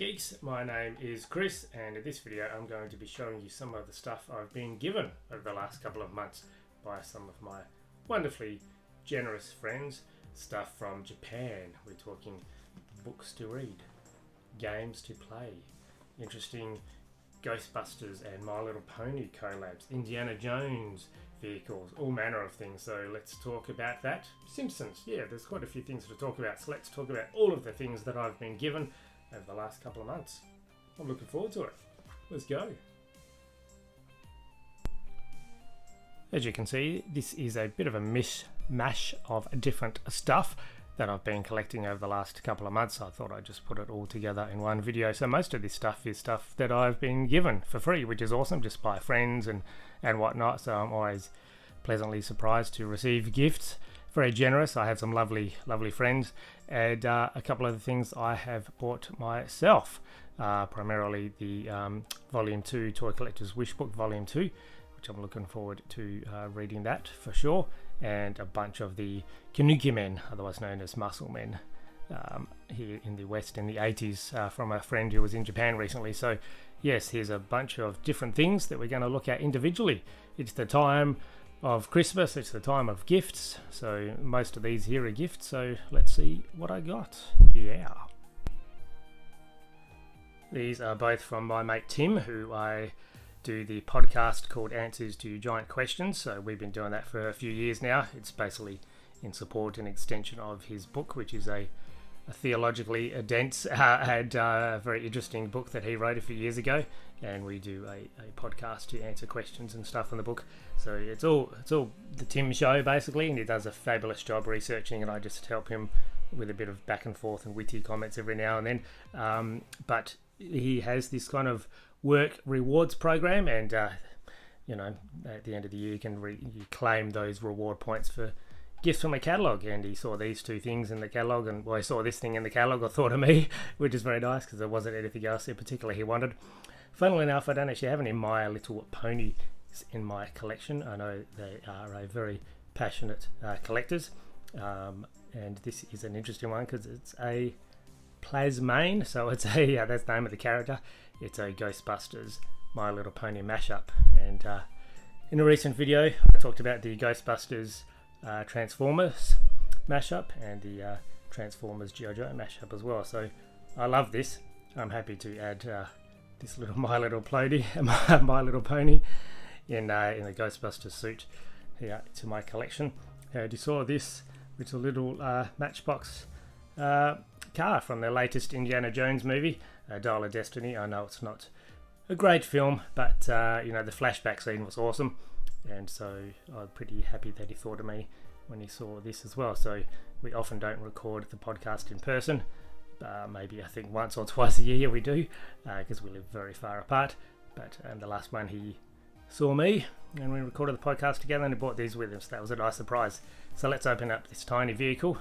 Geeks, my name is Chris, and in this video I'm going to be showing you some of the stuff I've been given over the last couple of months by some of my wonderfully generous friends. Stuff from Japan. We're talking books to read, games to play, interesting Ghostbusters and My Little Pony collabs, Indiana Jones vehicles, all manner of things. So let's talk about that. Simpsons, yeah, there's quite a few things to talk about. So let's talk about all of the things that I've been given over the last couple of months. I'm looking forward to it. Let's go. As you can see, this is a bit of a mishmash of different stuff that I've been collecting over the last couple of months. I thought I'd just put it all together in one video. So most of this stuff is stuff that I've been given for free, which is awesome, just by friends and whatnot. So I'm always pleasantly surprised to receive gifts. Very generous. I have some lovely friends, and a couple of the things I have bought myself, primarily the Volume 2 Toy Collector's Wish Book Volume 2, which I'm looking forward to reading that for sure, and a bunch of the Kinnikuman, otherwise known as muscle men, here in the West in the 80s, from a friend who was in Japan recently. So yes, here's a bunch of different things that we're going to look at individually. It's the time of Christmas, it's the time of gifts, so most of these here are gifts, so let's see what I got. Yeah. These are both from my mate Tim, who I do the podcast called Answers to Giant Questions. So we've been doing that for a few years now. It's basically in support and extension of his book, which is a theologically dense and very interesting book that he wrote a few years ago. And we do a podcast to answer questions and stuff in the book. So it's all the Tim show basically, and he does a fabulous job researching, and I just help him with a bit of back and forth and witty comments every now and then. But he has this kind of work rewards program, and you know, at the end of the year you claim those reward points for gifts from a catalogue, and he saw these two things in the catalogue, and well, he saw this thing in the catalogue, or thought of me, which is very nice because there wasn't anything else in particular he wanted. Funnily enough, I don't actually have any My Little Ponies in my collection. I know they are a very passionate collectors, and this is an interesting one because it's a Plasmane, so it's a that's the name of the character. It's a Ghostbusters My Little Pony mashup, and in a recent video I talked about the Ghostbusters Transformers mashup and the Transformers G.I. Joe mashup as well. So I love this. I'm happy to add this little My Little Pony in the Ghostbusters suit here to my collection. You saw this with a little Matchbox car from the latest Indiana Jones movie, Dial of Destiny. I know it's not a great film, but you know, the flashback scene was awesome, and so I'm pretty happy that he thought of me when he saw this as well. So we often don't record the podcast in person. Maybe I think once or twice a year we do, because we live very far apart. But the last one he saw me, and we recorded the podcast together, and he brought these with him, so that was a nice surprise. So let's open up this tiny vehicle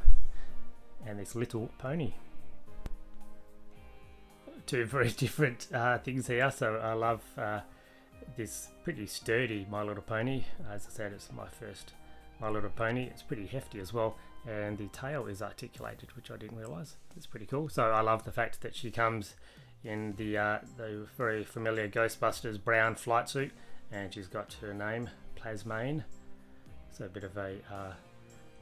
and this little pony. Two very different things here. So I love this pretty sturdy My Little Pony. As I said, it's my first My Little Pony. It's pretty hefty as well, and the tail is articulated, which I didn't realise. It's pretty cool. So I love the fact that she comes in the very familiar Ghostbusters brown flight suit, and she's got her name, Plasmane. So a bit of a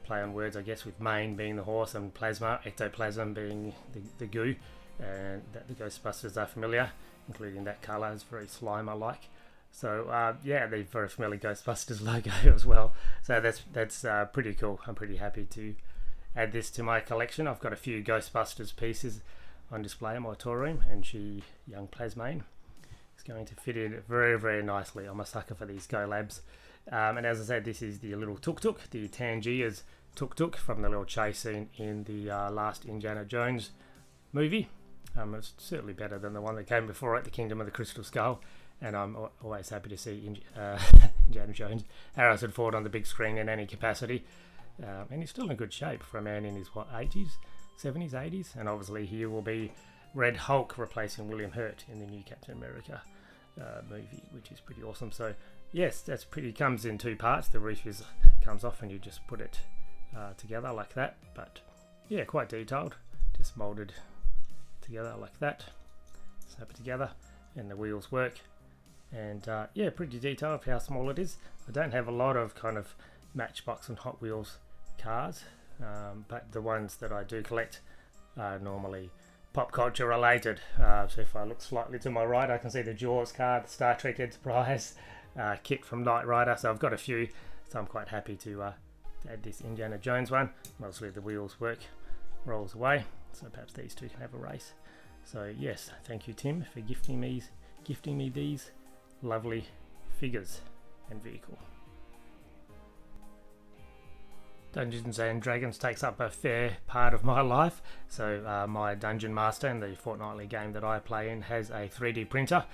play on words, I guess, with mane being the horse and plasma, ectoplasm being the goo, and that the Ghostbusters are familiar, including that colour is very Slimer-like. So yeah, the very familiar Ghostbusters logo as well. So that's pretty cool. I'm pretty happy to add this to my collection. I've got a few Ghostbusters pieces on display in my toy room, and young Plasmane, is going to fit in very nicely. I'm a sucker for these collabs. And as I said, this is the little tuk-tuk, the Tangiers tuk-tuk from the little chase scene in the last Indiana Jones movie. It's certainly better than the one that came before it, the Kingdom of the Crystal Skull, and I'm always happy to see Indiana Jones, Harrison Ford on the big screen in any capacity. And he's still in good shape for a man in his 80s, 70s, 80s, and obviously here will be Red Hulk replacing William Hurt in the new Captain America movie, which is pretty awesome. So yes, that's pretty, comes in two parts. The roof comes off and you just put it together like that, but yeah, quite detailed, just molded together like that. snap it together, and the wheels work. And yeah, pretty detailed how small it is. I don't have a lot of kind of Matchbox and Hot Wheels cars, but the ones that I do collect are normally pop culture related. So if I look slightly to my right, I can see the Jaws car, the Star Trek Enterprise, Kit from Knight Rider. So I've got a few, so I'm quite happy to add this Indiana Jones one. Mostly the wheels work, rolls away, so perhaps these two can have a race. So yes, thank you Tim for gifting me these lovely figures and vehicle. Dungeons and Dragons takes up a fair part of my life. So my Dungeon Master in the fortnightly game that I play in has a 3D printer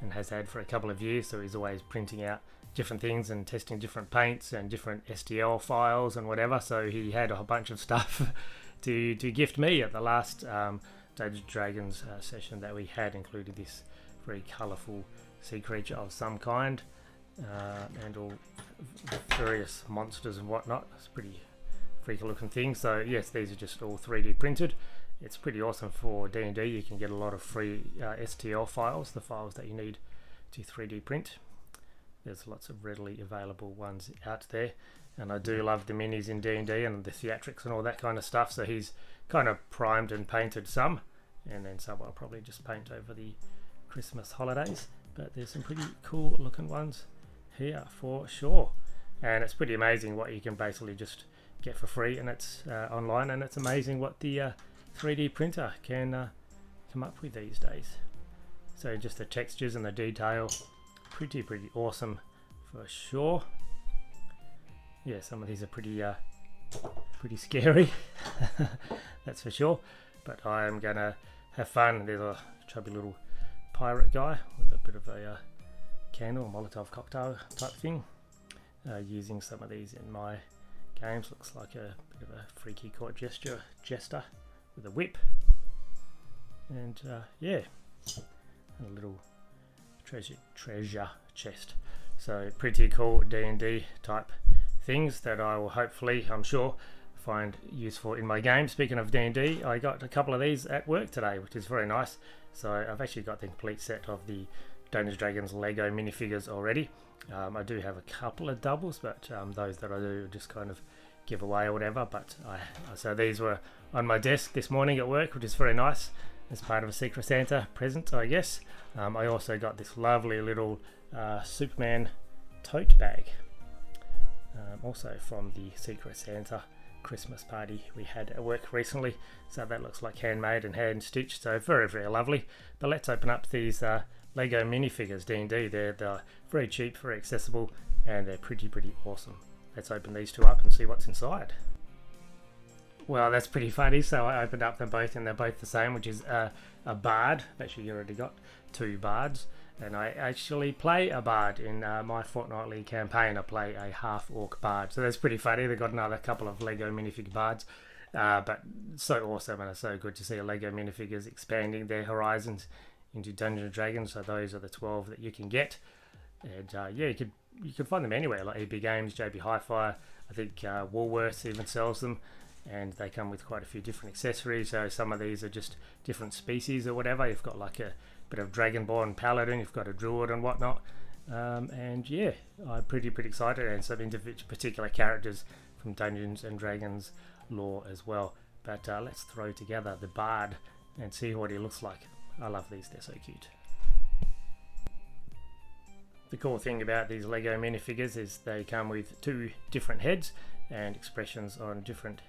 and has had for a couple of years, so he's always printing out different things and testing different paints and different STL files and whatever. So he had a bunch of stuff to gift me at the last Dungeons and Dragons session that we had, including this very colourful sea creature of some kind, and all various monsters and whatnot. It's pretty freaky looking thing. So yes, these are just all 3D printed. It's pretty awesome for D&D. You can get a lot of free STL files, the files that you need to 3D print. There's lots of readily available ones out there, and I do love the minis in D&D and the theatrics and all that kind of stuff. So he's kind of primed and painted some, and then some I'll probably just paint over the Christmas holidays. But there's some pretty cool looking ones here for sure, and it's pretty amazing what you can basically just get for free, and it's online, and it's amazing what the 3D printer can come up with these days. So just the textures and the detail, pretty awesome for sure. Yeah, some of these are pretty scary, that's for sure, but I am gonna have fun. There's a chubby little pirate guy with a bit of a candle, Molotov cocktail type thing, using some of these in my games. Looks like a bit of a freaky court jester with a whip, and yeah, and a little treasure chest. So pretty cool D&D type things that I will hopefully, I'm sure, find useful in my game. Speaking of D&D, I got a couple of these at work today, which is very nice. So I've actually got the complete set of the Dungeons & Dragons Lego minifigures already. I do have a couple of doubles, but those that I do just kind of give away or whatever. But so these were on my desk this morning at work, which is very nice, as part of a Secret Santa present, I guess. I also got this lovely little Superman tote bag, also from the Secret Santa Christmas party we had at work recently. So that looks like handmade and hand stitched, so very lovely. But let's open up these Lego minifigures D&D. They're very cheap, very accessible, and they're pretty awesome. Let's open these two up and see what's inside. Well, that's pretty funny. So I opened up them both, and they're both the same, which is a bard. Actually, you already got two bards, and I actually play a bard in my fortnightly campaign. I play a half-orc bard, so that's pretty funny. They've got another couple of Lego minifig bards, but so awesome, and it's so good to see Lego minifigures expanding their horizons into Dungeons & Dragons. So those are the 12 that you can get, and yeah, you can find them anywhere, like EB Games, JB Hi-Fi. I think Woolworths even sells them, and they come with quite a few different accessories. So some of these are just different species or whatever. You've got like a bit of Dragonborn Paladin, you've got a Druid and whatnot, and yeah, I'm pretty excited, and some particular characters from Dungeons and Dragons lore as well. But let's throw together the Bard and see what he looks like. I love these, they're so cute. The cool thing about these Lego minifigures is they come with two different heads and expressions on different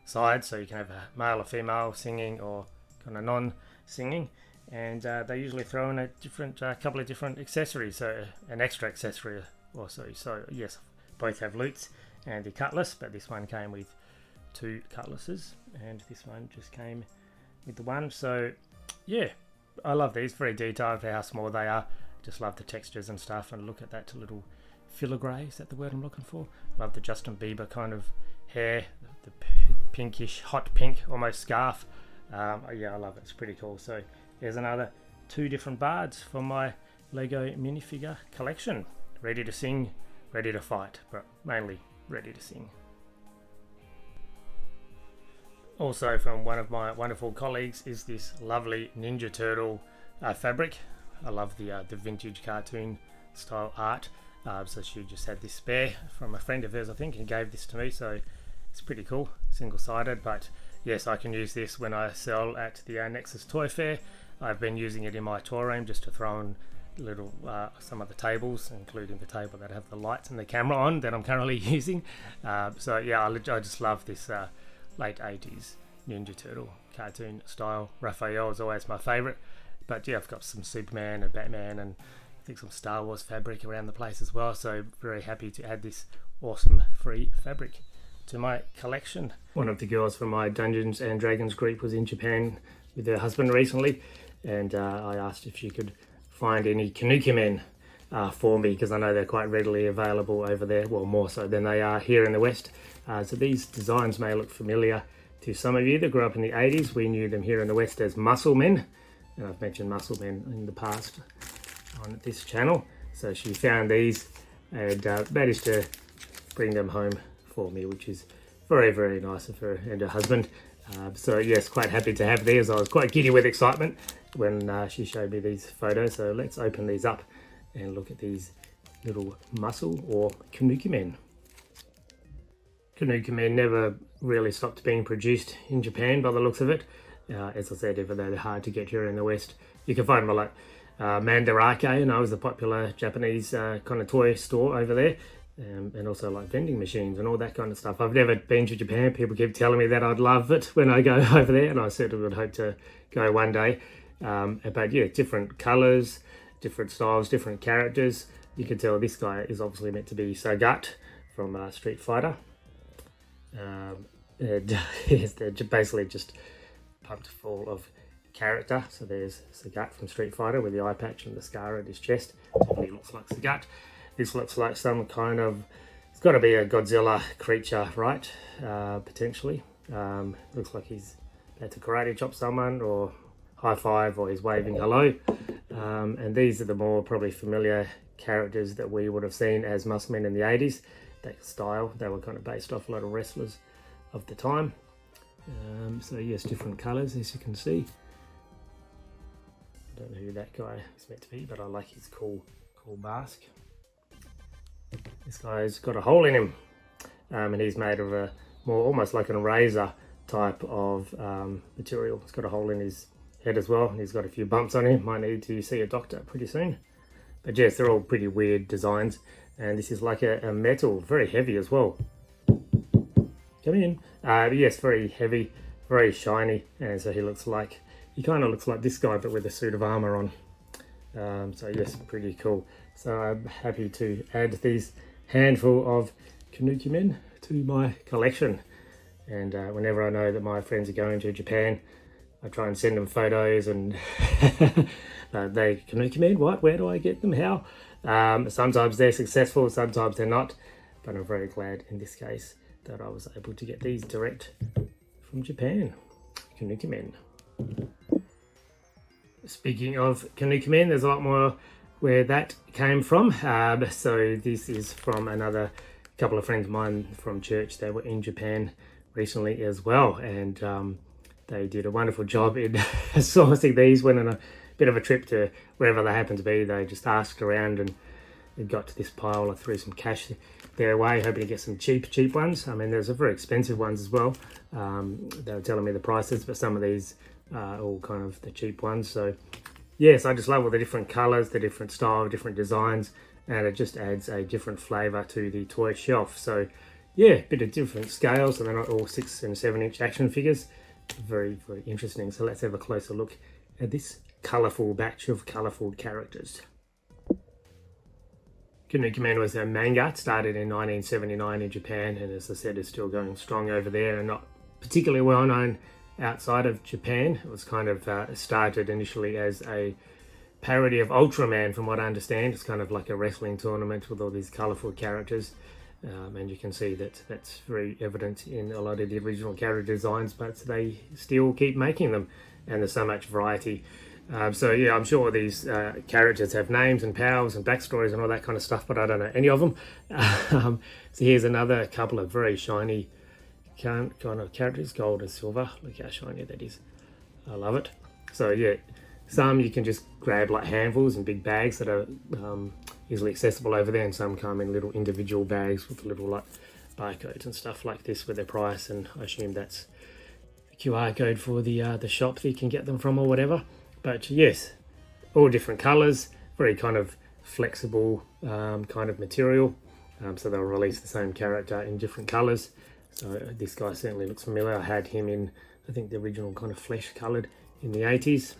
sides, so you can have a male or female singing or kind of non-singing, and they usually throw in a different couple of different accessories, so an extra accessory also. So yes, both have lutes and the cutlass, but this one came with two cutlasses, and this one just came with the one. So yeah, I love these, very detailed for how small they are. Just love the textures and stuff, and look at that little filigree, is that the word I'm looking for? Love the Justin Bieber kind of hair, the pinkish, hot pink, almost scarf. Yeah, I love it, it's pretty cool. So there's another two different bards for my Lego minifigure collection. Ready to sing, ready to fight, but mainly ready to sing. Also from one of my wonderful colleagues is this lovely Ninja Turtle fabric. I love the vintage cartoon style art. So she just had this spare from a friend of hers, I think, and gave this to me. So it's pretty cool, single-sided. But yes, I can use this when I sell at the Nexus Toy Fair. I've been using it in my toy room just to throw on little some of the tables, including the table that have the lights and the camera on that I'm currently using. So yeah, I just love this late 80s Ninja Turtle cartoon style. Raphael is always my favourite. But yeah, I've got some Superman and Batman and I think some Star Wars fabric around the place as well. So very happy to add this awesome free fabric to my collection. One of the girls from my Dungeons and Dragons group was in Japan with her husband recently, and I asked if she could find any Kinnikuman for me, because I know they're quite readily available over there, well, more so than they are here in the West. So these designs may look familiar to some of you that grew up in the 80s. We knew them here in the West as Muscle Men, and I've mentioned Muscle Men in the past on this channel. So she found these and managed to bring them home for me, which is very, very nice of her and her husband. So yes, quite happy to have these. I was quite giddy with excitement when she showed me these photos. So let's open these up and look at these little muscle or Kinnikuman. Kinnikuman never really stopped being produced in Japan by the looks of it. As I said, even though they're hard to get here in the West, you can find them like Mandarake, and I was a popular Japanese kind of toy store over there. And also like vending machines and all that kind of stuff. I've never been to Japan. People keep telling me that I'd love it when I go over there, and I certainly would hope to go one day. But yeah, different colours, different styles, different characters. You can tell this guy is obviously meant to be Sagat from Street Fighter. And yes, they're basically just pumped full of character. So there's Sagat from Street Fighter with the eye patch and the scar at his chest. Definitely looks like Sagat. This looks like some kind of, it's got to be a Godzilla creature, right? Potentially. Looks like he's about to karate chop someone or high five, or he's waving hello. And these are the more probably familiar characters that we would have seen as Muscle Men in the 80s. That style, they were kind of based off a lot of wrestlers of the time. So yes, different colours as you can see. I don't know who that guy is meant to be, but I like his cool mask. This guy's got a hole in him, and he's made of a more almost like an razor type of material. He's got a hole in his head as well, and he's got a few bumps on him. Might need to see a doctor pretty soon. But yes, they're all pretty weird designs, and this is like a metal, very heavy as well. Come in. Yes, very heavy, very shiny, and so he kind of looks like this guy, but with a suit of armor on. So yes, pretty cool. So I'm happy to add these handful of Kinnikuman to my collection. And whenever I know that my friends are going to Japan, I try and send them photos and they Kinnikuman, what? Where do I get them? How? Sometimes they're successful, sometimes they're not. But I'm very glad in this case that I was able to get these direct from Japan. Kinnikuman. Speaking of Kinnikuman, there's a lot more where that came from. So this is from another couple of friends of mine from church. They were in Japan recently as well, and they did a wonderful job in sourcing these. Went on a bit of a trip to wherever they happened to be. They just asked around and got to this pile. I threw some cash their way, hoping to get some cheap ones. I mean, there's some very expensive ones as well. They were telling me the prices, but some of these are all kind of the cheap ones. So yes, I just love all the different colours, the different style, different designs, and it just adds a different flavour to the toy shelf. So yeah, a bit of different scales, so they're not all 6 and 7 inch action figures. Very, very interesting. So let's have a closer look at this colourful batch of colourful characters. Kinnikuman was a manga. It started in 1979 in Japan, and as I said, it's still going strong over there and not particularly well known outside of Japan. It was kind of started initially as a parody of Ultraman, from what I understand. It's kind of like a wrestling tournament with all these colourful characters, and you can see that that's very evident in a lot of the original character designs, but they still keep making them, and there's so much variety. So yeah, I'm sure these characters have names and powers and backstories and all that kind of stuff, but I don't know any of them. So here's another couple of very shiny kind of characters, gold and silver. Look how shiny that is. I love it. So yeah, Some you can just grab like handfuls in big bags that are easily accessible over there, and some come in little individual bags with little like barcodes and stuff like this with their price, and I assume that's the QR code for the shop that you can get them from or whatever. But yes, all different colours, very kind of flexible kind of material, so they'll release the same character in different colours. So this guy certainly looks familiar. I had him in, I think, the original kind of flesh coloured in the 80s.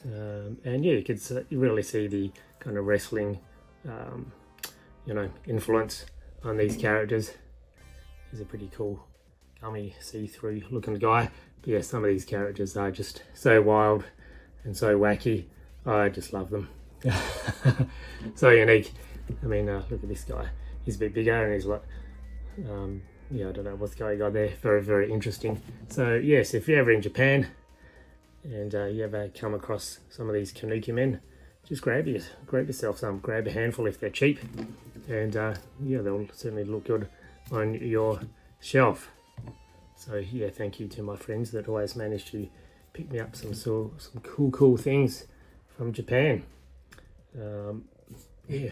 And yeah, you could really see the kind of wrestling, influence on these characters. He's a pretty cool, gummy, see-through looking guy. But yeah, some of these characters are just so wild and so wacky. I just love them. So unique. I mean, look at this guy. He's a bit bigger and he's like, I don't know what's going on there. Very, very interesting. So yes, if you're ever in Japan and you ever come across some of these Kinnikuman, just grab yourself some. Grab a handful if they're cheap, and they'll certainly look good on your shelf. So yeah, thank you to my friends that always manage to pick me up some cool things from Japan. I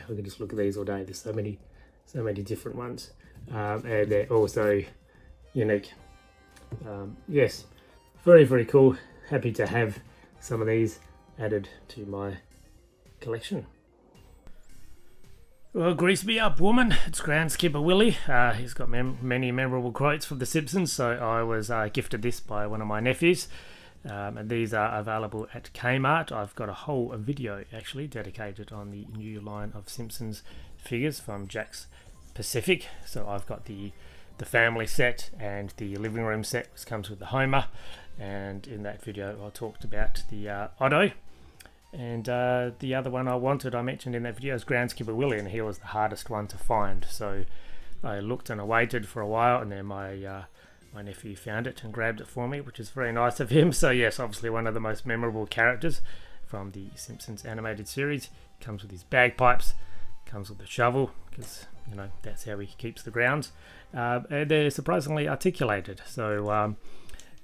can just look at these all day. There's so many different ones, and they're also unique. Yes, very, very cool. Happy to have some of these added to my collection. Well, grease me up, woman. It's Groundskeeper Willie. He's got many memorable quotes from The Simpsons, so I was gifted this by one of my nephews. And these are available at Kmart. I've got a whole video actually dedicated on the new line of Simpsons figures from Jakks Pacific. So I've got the family set and the living room set, which comes with the Homer. And in that video I talked about the Otto. And the other one I mentioned in that video is Groundskeeper Willie, and he was the hardest one to find. So I looked and I waited for a while, and then my nephew found it and grabbed it for me, which is very nice of him. So yes, obviously one of the most memorable characters from the Simpsons animated series. Comes with his bagpipes, comes with the shovel, because that's how he keeps the grounds. And they're surprisingly articulated. So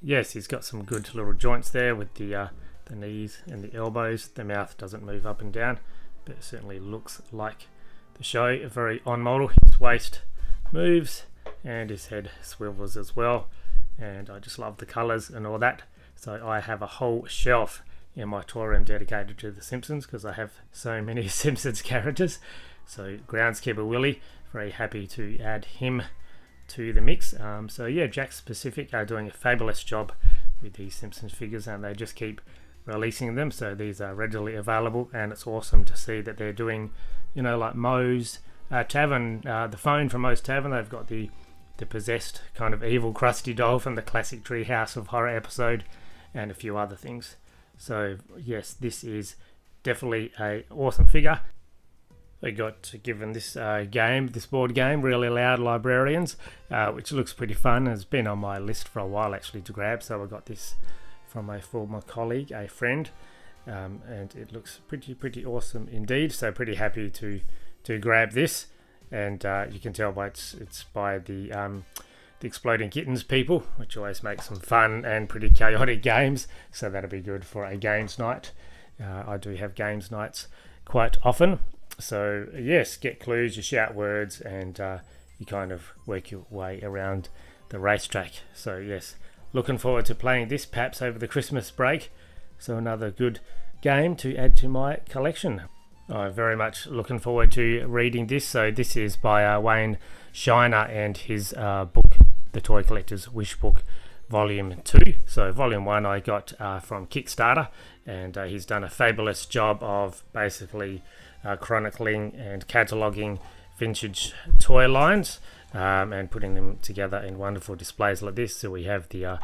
yes, he's got some good little joints there with the knees and the elbows. The mouth doesn't move up and down, but it certainly looks like the show. Very on model. His waist moves and his head swivels as well, and I just love the colours and all that. So I have a whole shelf in my toy room dedicated to the Simpsons, because I have so many Simpsons characters. So Groundskeeper Willie, very happy to add him to the mix. So yeah, Jakks Pacific are doing a fabulous job with these Simpsons figures, and they just keep releasing them. So these are readily available, and it's awesome to see that they're doing, like Moe's Tavern, the phone from Moe's Tavern. They've got the possessed kind of evil Krusty doll from the classic Treehouse of Horror episode, and a few other things. So yes, this is definitely a awesome figure. I got given this board game, Really Loud Librarians, which looks pretty fun. It's been on my list for a while actually to grab, so I got this from a former colleague, a friend, and it looks pretty awesome indeed. So pretty happy to grab this, and you can tell by it's by the Exploding Kittens people, which always makes some fun and pretty chaotic games. So that'll be good for a games night. I do have games nights quite often. So yes, get clues, you shout words, and you kind of work your way around the racetrack. So yes, looking forward to playing this perhaps over the Christmas break. So another good game to add to my collection. I'm very much looking forward to reading this. So this is by Wayne Shiner and his book, The Toy Collector's Wish Book, Volume 2. So Volume 1 I got from Kickstarter, and he's done a fabulous job of basically chronicling and cataloguing vintage toy lines, and putting them together in wonderful displays like this. So we have the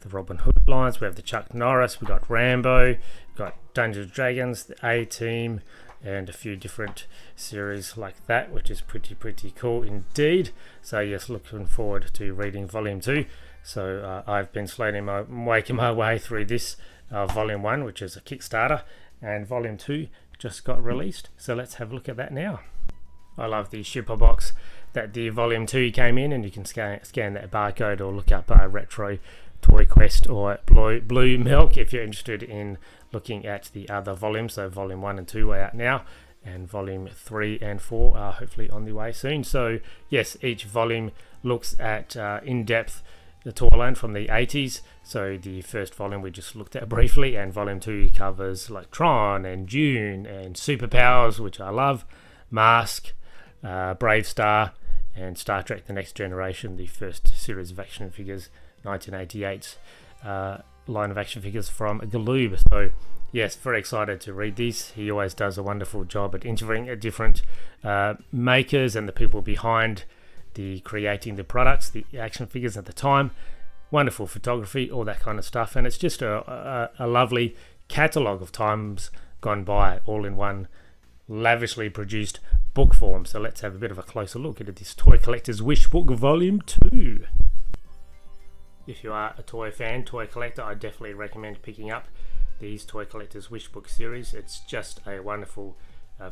Robin Hood lines, we have the Chuck Norris, we've got Rambo, we've got Dungeons & Dragons, the A-Team, and a few different series like that, which is pretty cool indeed. So yes, looking forward to reading Volume 2. So I've been slowly making my way through this Volume 1, which is a Kickstarter, and Volume 2 just got released. So let's have a look at that now. I love the shipper box that the Volume 2 came in, and you can scan that barcode or look up retro Toy Quest or Blue Milk if you're interested in looking at the other volumes. So volume 1 and 2 are out now, and volume 3 and 4 are hopefully on the way soon. So yes, each volume looks at in depth the toy line from the 80s. So the first volume we just looked at briefly, and volume 2 covers like Tron and Dune and Superpowers, which I love, Mask, Brave Star, and Star Trek The Next Generation, the first series of action figures, 1988 line of action figures from Galoob. So yes, very excited to read these. He always does a wonderful job at interviewing at different makers and the people behind the creating the products, the action figures at the time. Wonderful photography, all that kind of stuff, and it's just a lovely catalogue of times gone by, all in one lavishly produced book form. So let's have a bit of a closer look at this Toy Collector's Wish Book Volume 2. If you are a toy fan, toy collector, I definitely recommend picking up these Toy Collector's Wish Book series. It's just a wonderful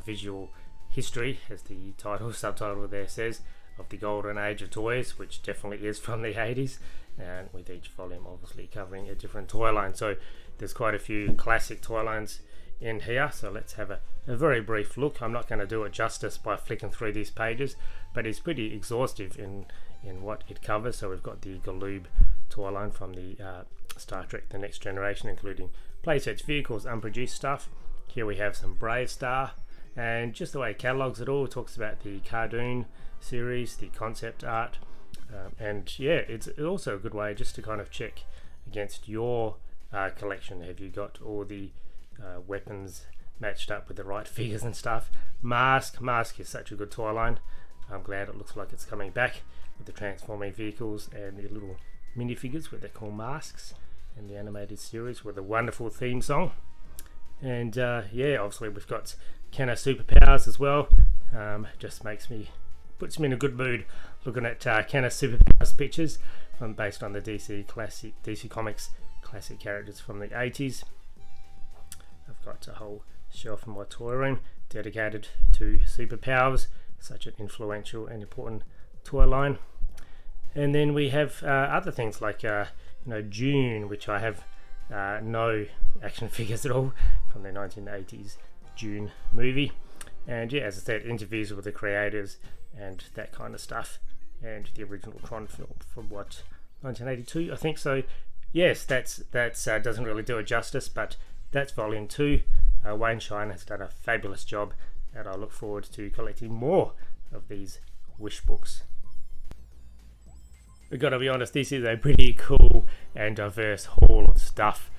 visual history, as the subtitle there says, of the golden age of toys, which definitely is from the 80s, and with each volume obviously covering a different toy line. So there's quite a few classic toy lines in here, so let's have a very brief look. I'm not going to do it justice by flicking through these pages, but it's pretty exhaustive in what it covers. So we've got the Galoob toy line from the Star Trek The Next Generation, including playsets, vehicles, unproduced stuff. Here we have some Brave Star, and just the way it catalogues it all, talks about the cartoon series, the concept art, and yeah, it's also a good way just to kind of check against your collection. Have you got all the weapons matched up with the right figures and stuff? Mask is such a good toy line. I'm glad it looks like it's coming back with the transforming vehicles and the little minifigures, what they call masks, and the animated series with a wonderful theme song. And yeah, obviously we've got Kenner Superpowers as well. Just puts me in a good mood looking at Kenner Superpowers pictures based on the DC Comics classic characters from the 80s. I've got a whole shelf in my toy room dedicated to Superpowers, such an influential and important toy line. And then we have other things like Dune, which I have no action figures at all, from the 1980s Dune movie. And yeah, as I said, interviews with the creators and that kind of stuff, and the original Tron film from 1982, I think. So yes, that's doesn't really do it justice, but that's volume 2. Wayne Shine has done a fabulous job, and I look forward to collecting more of these wish books. We've got to be honest, this is a pretty cool and diverse haul of stuff.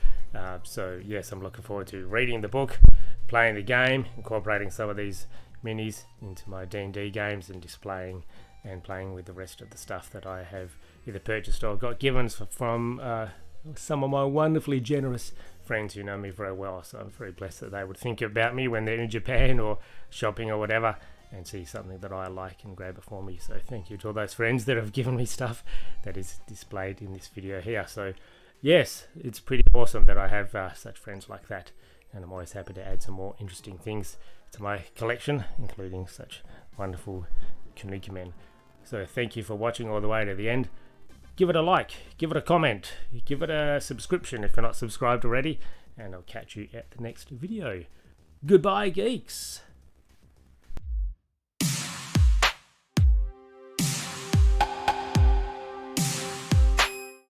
So yes, I'm looking forward to reading the book, playing the game, incorporating some of these minis into my D&D games, and displaying and playing with the rest of the stuff that I have either purchased or got given from some of my wonderfully generous friends who know me very well. So I'm very blessed that they would think about me when they're in Japan or shopping or whatever, and see something that I like and grab it for me. So thank you to all those friends that have given me stuff that is displayed in this video here. So yes, it's pretty awesome that I have such friends like that, and I'm always happy to add some more interesting things to my collection, including such wonderful Kinnikuman. So thank you for watching all the way to the end. Give it a like, give it a comment, give it a subscription if you're not subscribed already, and I'll catch you at the next video. Goodbye, geeks!